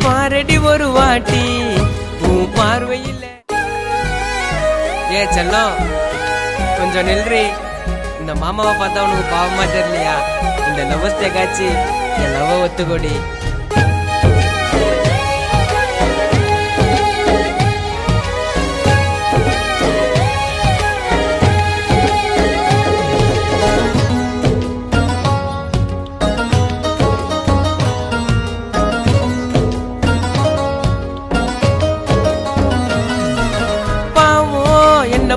பாரடி ஒரு வாட்டி உன் பார்வையில். ஏ செல்லம் கொஞ்சம் நில்றி. இந்த மாமாவை பார்த்தா உனக்கு பாவமா தெரியலையா? இந்த லவ்வஸ்தே காட்சி என் லவ ஒத்துக்கொடி.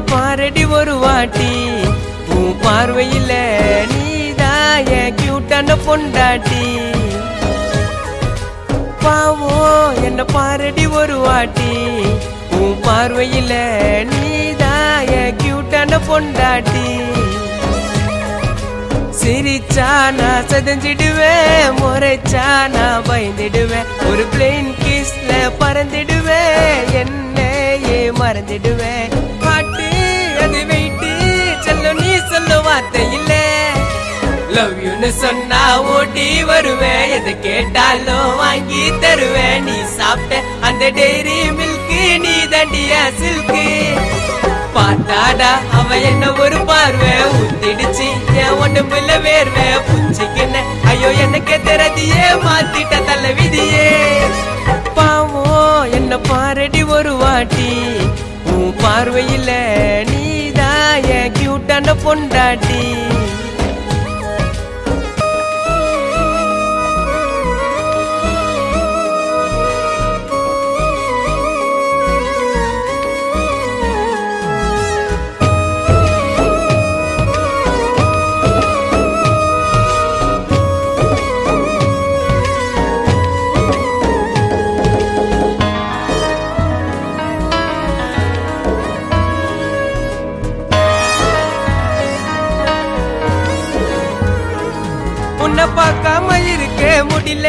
பாரடி ஒரு வாட்டி உன் பார்வையில் நீதான் என் கியூட்டான பொண்டாட்டி. பாவம் என்ன பாரடி ஒரு வாட்டி உன் பார்வையில் நீதான் என் கியூட்டான பொண்டாட்டி. சிரிச்சா நான் சதஞ்சிடுவேன், முறைச்சா நான் பயந்துடுவேன், ஒரு பிளேன் கிஸ்ல பறந்துடுவேன், என்னையே மறந்துடுவேன். பாட்டு அது வெயிட்டு செல்லும் நீ சொல்ல வார்த்தை இல்ல. லவ் யூன்னு சொன்னா ஓடி வருவேன், எது கேட்டாலும் வாங்கி தருவேன். நீ சாப்பிட்ட அந்த டெய்ரி மில்க் நீ தண்டியா சில்கு. பாட்டாடா அவ என்ன ஒரு பார்வை ஊத்திடுச்சு என் உடம்புல வேர்வை புச்சிக்கின. ஐயோ எனக்கு தெரியே மாத்திட்ட தலை விதியே. பாவம் என்ன பாரடி ஒரு வாட்டி உன் பார்வையில் நீதான் என் கியூட்டான பொண்டாட்டி. உன்னை பார்க்காம இருக்க முடியல,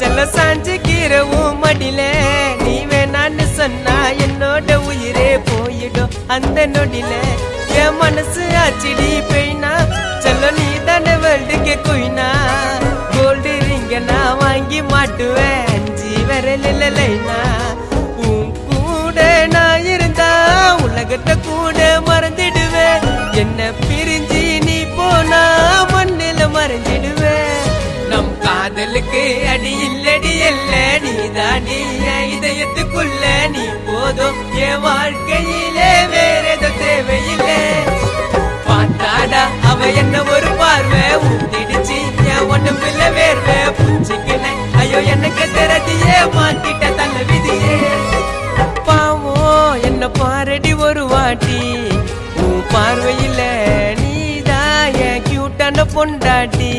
செல்ல சாஞ்சு கீரவும் மடியில. நீ வேணான்னு சொன்னா என்னோட உயிரே போயிடும் அந்த நொடியில. என் மனசு ஆச்சிடி பெயினா செல்ல நீ தானே வேர்ல்டுக்கு குயினா. கோல்டு ரிங்க நான் வாங்கி மாட்டுவேன், அஞ்சு விரல் இல்லைனா. உன் கூட நான் இருந்தா உலகத்தை கூட மறந்துடுவேன். என்ன பிரிஞ்சு நீ போனா மண்ணில மறைஞ்சிடுவேன். நம் காதலுக்கு அடி இல்லடி இல்ல, நீ தாண்டி என் இதயத்துக்குள்ள. நீ போதும் என் வாழ்க்கையிலே வேற ஏதோ தேவையில்லை. பார்த்தாடா அவ என்ன ஒரு பார்வை ஊத்திடுச்சு என் உடம்புல வேர்வை புச்சிக்கின. ஐயோ எனக்கு தெரியே மாத்திட்ட தலை விதியே. பாவம் என்ன பாரடி ஒரு வாட்டி உன் பார்வையில் நீதான் என் கியூட்டான பொண்டாட்டி.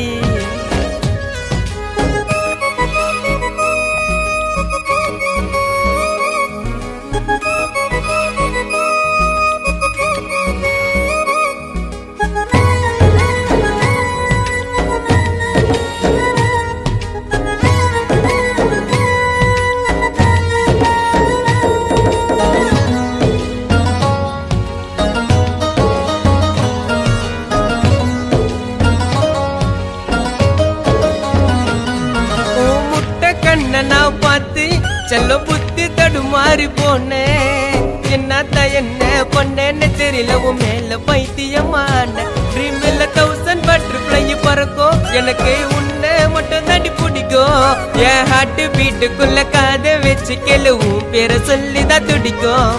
நான் பார்த்து செல்ல புத்தி தடுமாறி போனேன். என்னத்த என்ன பண்ணேன்னு தெரியல, உன் மேல பைத்தியமான. ட்ரீம்ல 1000 பட்டர்ஃப்ளை பறக்கும், எனக்கு உன்னை மட்டும் தாண்டி பிடிக்கும். என் ஹார்ட் பீட்டுக்குள்ள காதை வச்சு கேளு, உன் பேரை சொல்லிதான் துடிக்கும்.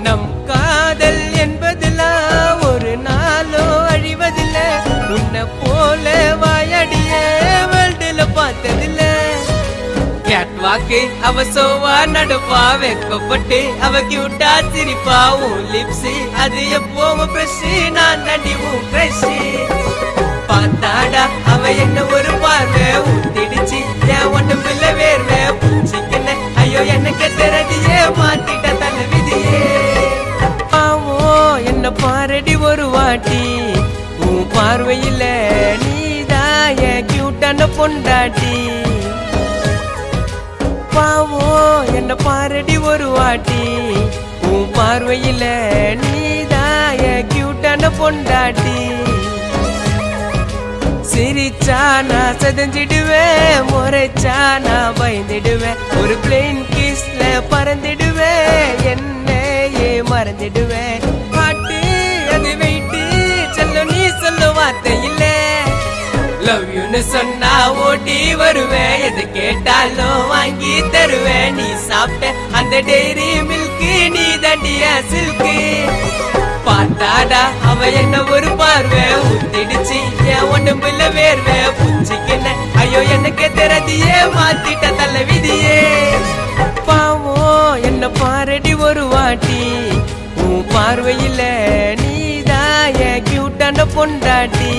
நம் காதல் என்பதெல்லாம் ஒரு நாளோ அழிவதில்ல. உன்னை போல வாயடிய வேர்ல்டுல பார்த்ததில்ல. வாக்கு அவ சோவா நடப்பா, வெக்கப்பட்டு அவ கியூட்டா சிரிப்பா. உன் லிப்ஸி அது எப்பவும் ஃப்ரெஷ், நான் நடிவும் ஃப்ரெஷ். பார்த்தாடா அவ என்ன ஒரு பார்வை ஊத்திடுச்சு என் உடம்புல வேர்வை புச்சிக்கின. ஐயோ எனக்கு தெரியே மாத்திட்ட தலை விதியே. பாவம் என்ன பாரடி ஒரு வாட்டி உன் பார்வையில் நீதான் என் கியூட்டான பொண்டாட்டி. பாவம் என்ன பாரடி ஒரு வாட்டி உன் பார்வையில் நீதான் என் கியூட்டான பொண்டாட்டி. சிரிச்சா நான் சதஞ்சிடுவேன், முறைச்சா நான் பயந்துடுவேன், ஒரு பிளேன் கிஸ்ல பறந்துடுவேன், என்னையே மறந்துடுவேன். பாட்டு அது வெயிட்டு செல்லும், நீ சொல்ல வார்த்தை இல்ல. லவ் யூன்னு சொன்னா ஓடி வருவேன், எது கேட்டாலும் வாங்கி தருவேன். நீ சாப்பிட்ட அந்த டெய்ரி மில்க் நீ தண்டிய சில்கு. பார்த்தாடா அவ என்ன ஒரு பார்வை ஊத்திடுச்சு என் உடம்புல வேர்வை புச்சிக்கின. ஐயோ எனக்கு தெரியே மாத்திட்ட தலை விதியே. பாவம் என்ன பாரடி ஒரு வாட்டி, உன் பார்வையில நீதான் என் கியூட்டான பொண்டாட்டி.